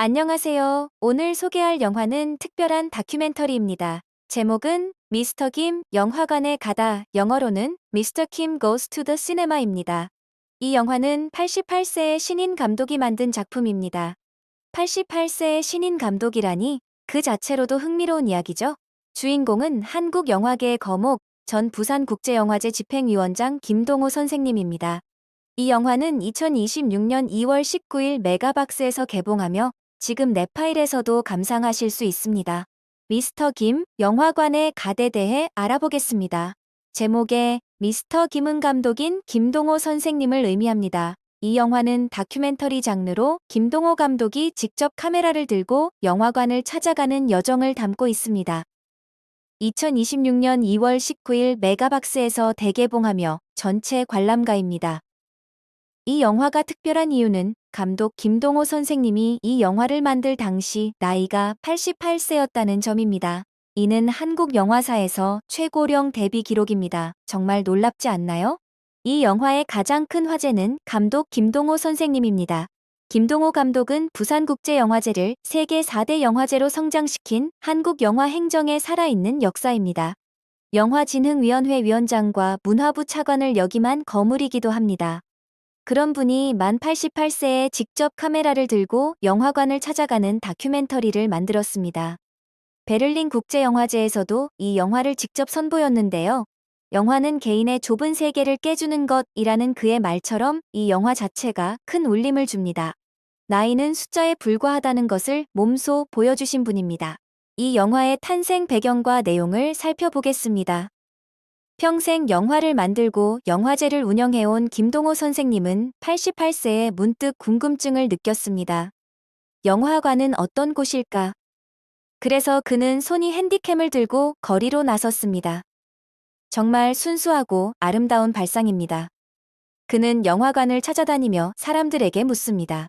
안녕하세요. 오늘 소개할 영화는 특별한 다큐멘터리입니다. 제목은 미스터 김 영화관에 가다, 영어로는 미스터 킴 Goes to the Cinema입니다. 이 영화는 88세의 신인 감독이 만든 작품입니다. 88세의 신인 감독이라니 그 자체로도 흥미로운 이야기죠. 주인공은 한국 영화계의 거목, 전 부산국제영화제 집행위원장 김동호 선생님입니다. 이 영화는 2026년 2월 19일 메가박스에서 개봉하며 지금 넷파일에서도 감상하실 수 있습니다. 미스터 김 영화관의 가에 대해 알아보겠습니다. 제목에 미스터 김은 감독인 김동호 선생님을 의미합니다. 이 영화는 다큐멘터리 장르로 김동호 감독이 직접 카메라를 들고 영화관을 찾아가는 여정을 담고 있습니다. 2026년 2월 19일 메가박스에서 대개봉하며 전체 관람가입니다. 이 영화가 특별한 이유는 감독 김동호 선생님이 이 영화를 만들 당시 나이가 88세였다는 점입니다. 이는 한국 영화사에서 최고령 데뷔 기록입니다. 정말 놀랍지 않나요? 이 영화의 가장 큰 화제는 감독 김동호 선생님입니다. 김동호 감독은 부산국제영화제를 세계 4대 영화제로 성장시킨 한국 영화 행정의 살아있는 역사입니다. 영화진흥위원회 위원장과 문화부 차관을 역임한 거물이기도 합니다. 그런 분이 만 88세에 직접 카메라를 들고 영화관을 찾아가는 다큐멘터리를 만들었습니다. 베를린 국제영화제에서도 이 영화를 직접 선보였는데요. 영화는 개인의 좁은 세계를 깨주는 것이라는 그의 말처럼 이 영화 자체가 큰 울림을 줍니다. 나이는 숫자에 불과하다는 것을 몸소 보여주신 분입니다. 이 영화의 탄생 배경과 내용을 살펴보겠습니다. 평생 영화를 만들고 영화제를 운영해온 김동호 선생님은 88세에 문득 궁금증을 느꼈습니다. 영화관은 어떤 곳일까? 그래서 그는 손이 핸디캠을 들고 거리로 나섰습니다. 정말 순수하고 아름다운 발상입니다. 그는 영화관을 찾아다니며 사람들에게 묻습니다.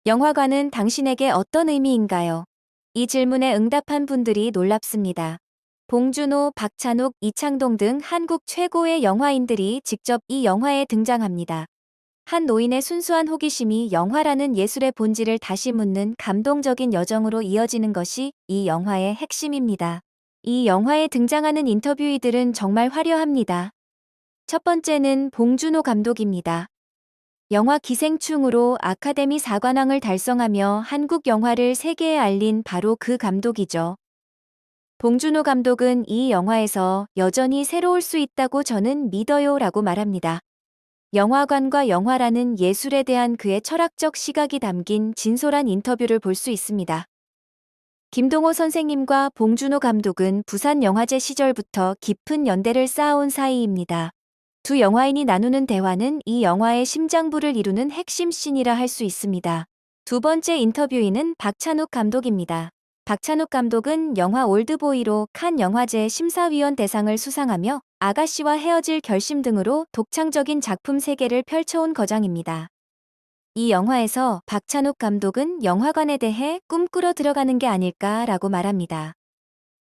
영화관은 당신에게 어떤 의미인가요? 이 질문에 응답한 분들이 놀랍습니다. 봉준호, 박찬욱, 이창동 등 한국 최고의 영화인들이 직접 이 영화에 등장합니다. 한 노인의 순수한 호기심이 영화라는 예술의 본질을 다시 묻는 감동적인 여정으로 이어지는 것이 이 영화의 핵심입니다. 이 영화에 등장하는 인터뷰이들은 정말 화려합니다. 첫 번째는 봉준호 감독입니다. 영화 기생충으로 아카데미 사관왕을 달성하며 한국 영화를 세계에 알린 바로 그 감독이죠. 봉준호 감독은 이 영화에서 여전히 새로울 수 있다고 저는 믿어요 라고 말합니다. 영화관과 영화라는 예술에 대한 그의 철학적 시각이 담긴 진솔한 인터뷰를 볼 수 있습니다. 김동호 선생님과 봉준호 감독은 부산영화제 시절부터 깊은 연대를 쌓아온 사이입니다. 두 영화인이 나누는 대화는 이 영화의 심장부를 이루는 핵심 씬이라 할 수 있습니다. 두 번째 인터뷰인은 박찬욱 감독입니다. 박찬욱 감독은 영화 올드보이로 칸 영화제 심사위원 대상을 수상하며 아가씨와 헤어질 결심 등으로 독창적인 작품 세계를 펼쳐온 거장입니다. 이 영화에서 박찬욱 감독은 영화관에 대해 꿈꾸러 들어가는 게 아닐까라고 말합니다.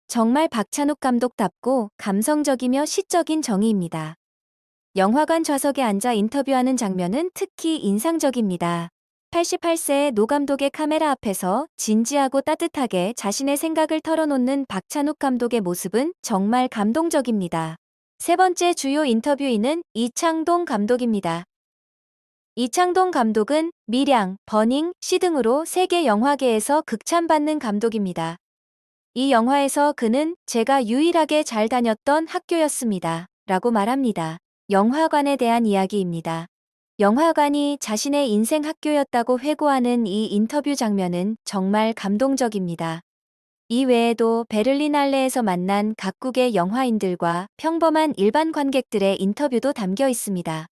정말 박찬욱 감독답고 감성적이며 시적인 정의입니다. 영화관 좌석에 앉아 인터뷰하는 장면은 특히 인상적입니다. 88세의 노 감독의 카메라 앞에서 진지하고 따뜻하게 자신의 생각을 털어놓는 박찬욱 감독의 모습은 정말 감동적입니다. 세 번째 주요 인터뷰인은 이창동 감독입니다. 이창동 감독은 밀양, 버닝, 시 등으로 세계 영화계에서 극찬받는 감독입니다. 이 영화에서 그는 제가 유일하게 잘 다녔던 학교였습니다. 라고 말합니다. 영화관에 대한 이야기입니다. 영화관이 자신의 인생 학교였다고 회고하는 이 인터뷰 장면은 정말 감동적입니다. 이 외에도 베를리날레에서 만난 각국의 영화인들과 평범한 일반 관객들의 인터뷰도 담겨 있습니다.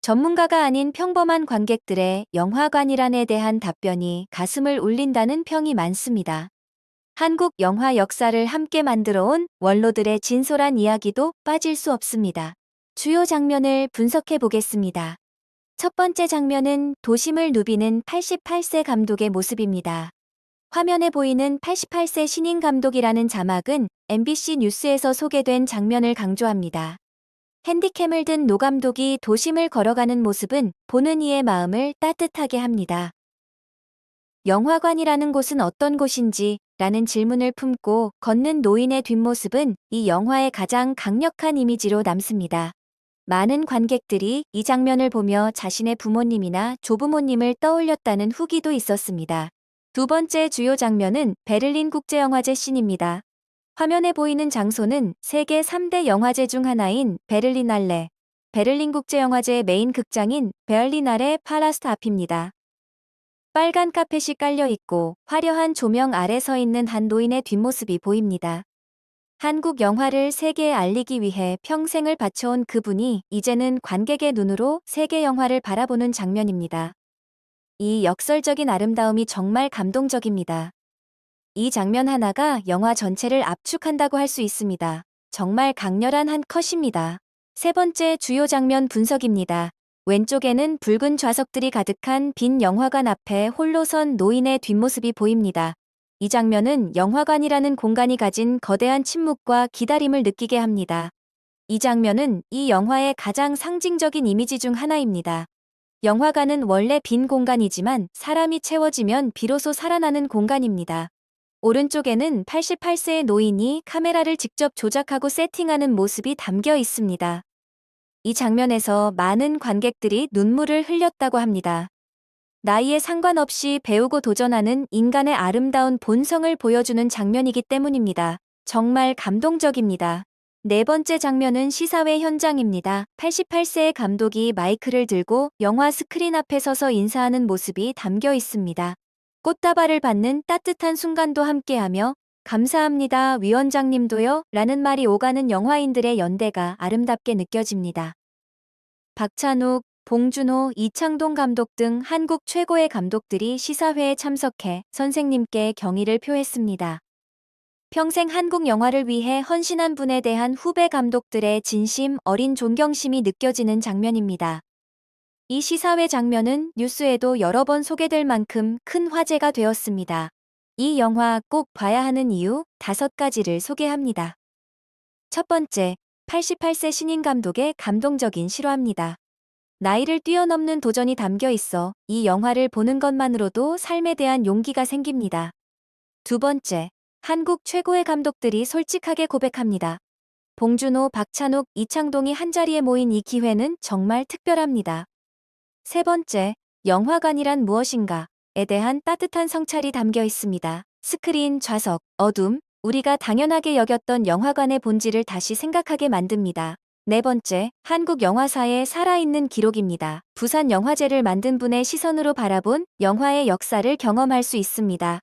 전문가가 아닌 평범한 관객들의 영화관이란에 대한 답변이 가슴을 울린다는 평이 많습니다. 한국 영화 역사를 함께 만들어 온 원로들의 진솔한 이야기도 빠질 수 없습니다. 주요 장면을 분석해 보겠습니다. 첫 번째 장면은 도심을 누비는 88세 감독의 모습입니다. 화면에 보이는 88세 신인 감독이라는 자막은 MBC 뉴스에서 소개된 장면을 강조합니다. 핸디캠을 든 노 감독이 도심을 걸어가는 모습은 보는 이의 마음을 따뜻하게 합니다. 영화관이라는 곳은 어떤 곳인지 라는 질문을 품고 걷는 노인의 뒷모습은 이 영화의 가장 강력한 이미지로 남습니다. 많은 관객들이 이 장면을 보며 자신의 부모님이나 조부모님을 떠올렸다는 후기도 있었습니다. 두 번째 주요 장면은 베를린 국제영화제 씬입니다. 화면에 보이는 장소는 세계 3대 영화제 중 하나인 베를린알레, 베를린 국제영화제의 메인 극장인 베를린알레 팔라스트 앞입니다. 빨간 카펫이 깔려 있고 화려한 조명 아래 서 있는 한 노인의 뒷모습이 보입니다. 한국 영화를 세계에 알리기 위해 평생을 바쳐온 그분이 이제는 관객의 눈으로 세계 영화를 바라보는 장면입니다. 이 역설적인 아름다움이 정말 감동적입니다. 이 장면 하나가 영화 전체를 압축한다고 할 수 있습니다. 정말 강렬한 한 컷입니다. 세 번째 주요 장면 분석입니다. 왼쪽에는 붉은 좌석들이 가득한 빈 영화관 앞에 홀로 선 노인의 뒷모습이 보입니다. 이 장면은 영화관이라는 공간이 가진 거대한 침묵과 기다림을 느끼게 합니다. 이 장면은 이 영화의 가장 상징적인 이미지 중 하나입니다. 영화관은 원래 빈 공간이지만 사람이 채워지면 비로소 살아나는 공간입니다. 오른쪽에는 88세의 노인이 카메라를 직접 조작하고 세팅하는 모습이 담겨 있습니다. 이 장면에서 많은 관객들이 눈물을 흘렸다고 합니다. 나이에 상관없이 배우고 도전하는 인간의 아름다운 본성을 보여주는 장면이기 때문입니다. 정말 감동적입니다. 네 번째 장면은 시사회 현장입니다. 88세의 감독이 마이크를 들고 영화 스크린 앞에 서서 인사하는 모습이 담겨 있습니다. 꽃다발을 받는 따뜻한 순간도 함께하며 감사합니다 위원장님도요 라는 말이 오가는 영화인들의 연대가 아름답게 느껴집니다. 박찬욱, 봉준호, 이창동 감독 등 한국 최고의 감독들이 시사회에 참석해 선생님께 경의를 표했습니다. 평생 한국 영화를 위해 헌신한 분에 대한 후배 감독들의 진심 어린 존경심이 느껴지는 장면입니다. 이 시사회 장면은 뉴스에도 여러 번 소개될 만큼 큰 화제가 되었습니다. 이 영화 꼭 봐야 하는 이유 5가지를 소개합니다. 첫 번째, 88세 신인 감독의 감동적인 실화입니다. 나이를 뛰어넘는 도전이 담겨 있어 이 영화를 보는 것만으로도 삶에 대한 용기가 생깁니다. 두 번째, 한국 최고의 감독들이 솔직하게 고백합니다. 봉준호, 박찬욱, 이창동이 한자리에 모인 이 기회는 정말 특별합니다. 세 번째, 영화관이란 무엇인가에 대한 따뜻한 성찰이 담겨 있습니다. 스크린, 좌석, 어둠, 우리가 당연하게 여겼던 영화관의 본질을 다시 생각하게 만듭니다. 네 번째, 한국 영화사의 살아있는 기록입니다. 부산 영화제를 만든 분의 시선으로 바라본 영화의 역사를 경험할 수 있습니다.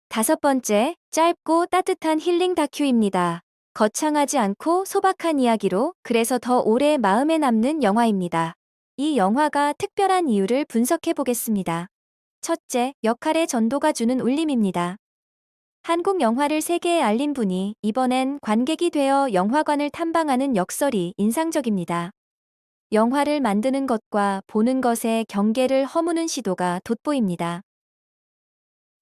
다섯 번째, 짧고 따뜻한 힐링 다큐입니다. 거창하지 않고 소박한 이야기로 그래서 더 오래 마음에 남는 영화입니다. 이 영화가 특별한 이유를 분석해 보겠습니다. 첫째, 역할의 전도가 주는 울림입니다. 한국 영화를 세계에 알린 분이 이번엔 관객이 되어 영화관을 탐방하는 역설이 인상적입니다. 영화를 만드는 것과 보는 것의 경계를 허무는 시도가 돋보입니다.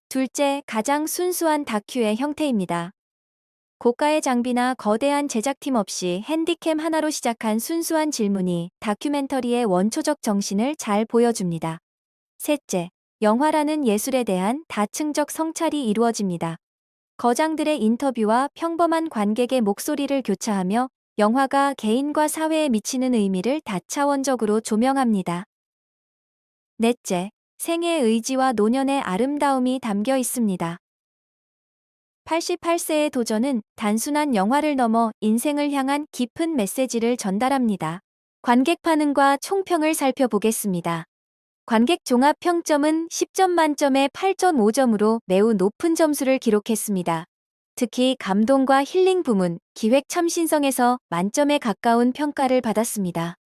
둘째, 가장 순수한 다큐의 형태입니다. 고가의 장비나 거대한 제작팀 없이 핸디캠 하나로 시작한 순수한 질문이 다큐멘터리의 원초적 정신을 잘 보여줍니다. 셋째, 영화라는 예술에 대한 다층적 성찰이 이루어집니다. 거장들의 인터뷰와 평범한 관객의 목소리를 교차하며 영화가 개인과 사회에 미치는 의미를 다차원적으로 조명합니다. 넷째, 생의 의지와 노년의 아름다움이 담겨 있습니다. 88세의 도전은 단순한 영화를 넘어 인생을 향한 깊은 메시지를 전달합니다. 관객 반응과 총평을 살펴보겠습니다. 관객 종합 평점은 10점 만점에 8.5점으로 매우 높은 점수를 기록했습니다. 특히 감동과 힐링 부문, 기획 참신성에서 만점에 가까운 평가를 받았습니다.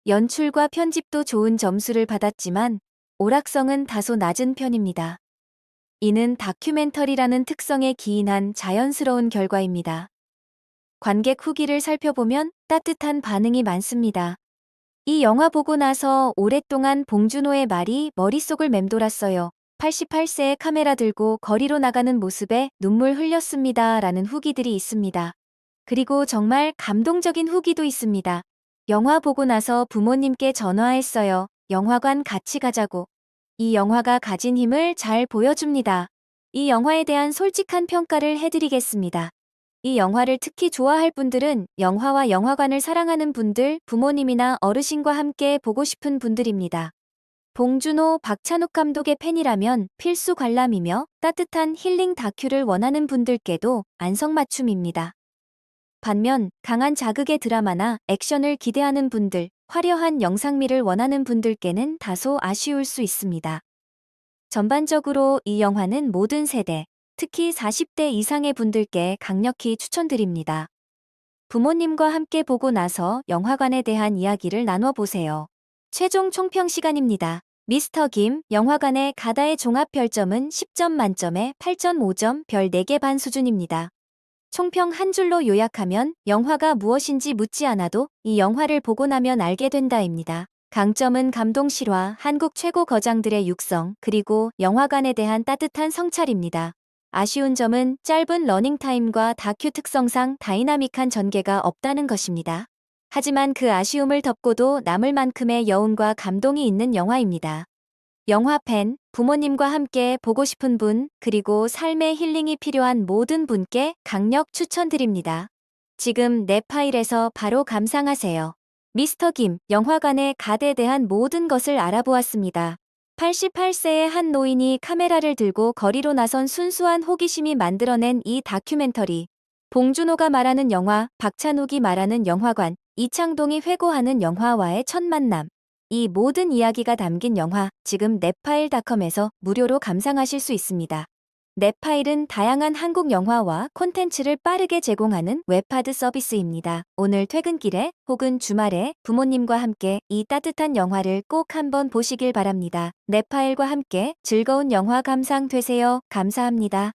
연출과 편집도 좋은 점수를 받았지만 오락성은 다소 낮은 편입니다. 이는 다큐멘터리라는 특성에 기인한 자연스러운 결과입니다. 관객 후기를 살펴보면 따뜻한 반응이 많습니다. 이 영화 보고 나서 오랫동안 봉준호의 말이 머릿속을 맴돌았어요. 88세에 카메라 들고 거리로 나가는 모습에 눈물 흘렸습니다. 라는 후기들이 있습니다. 그리고 정말 감동적인 후기도 있습니다. 영화 보고 나서 부모님께 전화했어요. 영화관 같이 가자고. 이 영화가 가진 힘을 잘 보여줍니다. 이 영화에 대한 솔직한 평가를 해드리겠습니다. 이 영화를 특히 좋아할 분들은 영화와 영화관을 사랑하는 분들, 부모님이나 어르신과 함께 보고 싶은 분들입니다. 봉준호, 박찬욱 감독의 팬이라면 필수 관람이며 따뜻한 힐링 다큐를 원하는 분들께도 안성맞춤입니다. 반면 강한 자극의 드라마나 액션을 기대하는 분들, 화려한 영상미를 원하는 분들께는 다소 아쉬울 수 있습니다. 전반적으로 이 영화는 모든 세대, 특히 40대 이상의 분들께 강력히 추천드립니다. 부모님과 함께 보고 나서 영화관에 대한 이야기를 나눠보세요. 최종 총평 시간입니다. 미스터 김, 영화관의 가다의 종합 별점은 10점 만점에 8.5점, 별 4개 반 수준입니다. 총평 한 줄로 요약하면 영화가 무엇인지 묻지 않아도 이 영화를 보고 나면 알게 된다입니다. 강점은 감동 실화, 한국 최고 거장들의 육성, 그리고 영화관에 대한 따뜻한 성찰입니다. 아쉬운 점은 짧은 러닝타임과 다큐 특성상 다이나믹한 전개가 없다는 것입니다. 하지만 그 아쉬움을 덮고도 남을 만큼의 여운과 감동이 있는 영화입니다. 영화 팬, 부모님과 함께 보고 싶은 분, 그리고 삶의 힐링이 필요한 모든 분께 강력 추천드립니다. 지금 내 파일에서 바로 감상하세요. 미스터 김, 영화관의 가대에 대한 모든 것을 알아보았습니다. 88세의 한 노인이 카메라를 들고 거리로 나선 순수한 호기심이 만들어낸 이 다큐멘터리. 봉준호가 말하는 영화, 박찬욱이 말하는 영화관, 이창동이 회고하는 영화와의 첫 만남. 이 모든 이야기가 담긴 영화, 지금 넷파일닷컴에서 무료로 감상하실 수 있습니다. 넷파일은 다양한 한국 영화와 콘텐츠를 빠르게 제공하는 웹하드 서비스입니다. 오늘 퇴근길에 혹은 주말에 부모님과 함께 이 따뜻한 영화를 꼭 한번 보시길 바랍니다. 넷파일과 함께 즐거운 영화 감상 되세요. 감사합니다.